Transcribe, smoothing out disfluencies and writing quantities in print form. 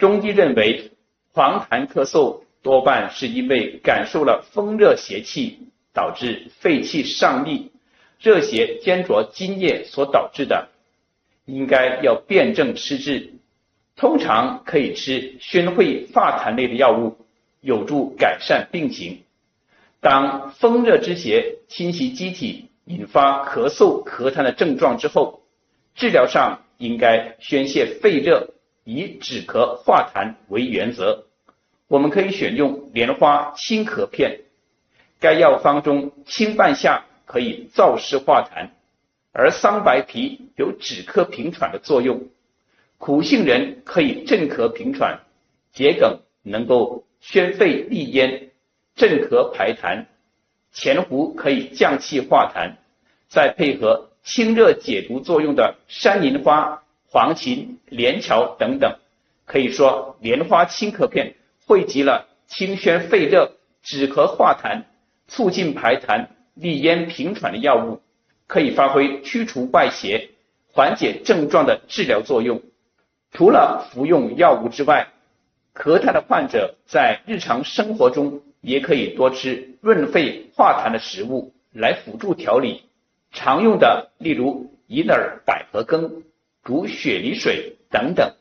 中医认为，黄痰咳嗽多半是因为感受了风热邪气，导致肺气上逆，热邪煎灼津液所导致的，应该要辨证施治。通常可以吃宣会化痰类的药物，有助改善病情。当风热之邪侵袭机体，引发咳嗽咳痰的症状之后，治疗上应该宣泄肺热，以止咳化痰为原则。我们可以选用莲花清咳片，该药方中清半夏可以燥湿化痰，而桑白皮有止咳平喘的作用，苦杏仁可以镇咳平喘，桔梗能够宣肺利咽，镇咳排痰，前胡可以降气化痰，再配合清热解毒作用的山银花、黄芩、连翘等等，可以说莲花清咳片汇集了清宣肺热、止咳化痰、促进排痰、利咽平喘的药物，可以发挥驱除外邪、缓解症状的治疗作用。除了服用药物之外，咳痰的患者在日常生活中也可以多吃润肺化痰的食物来辅助调理。常用的例如银耳、百合羹、煮雪梨水等等。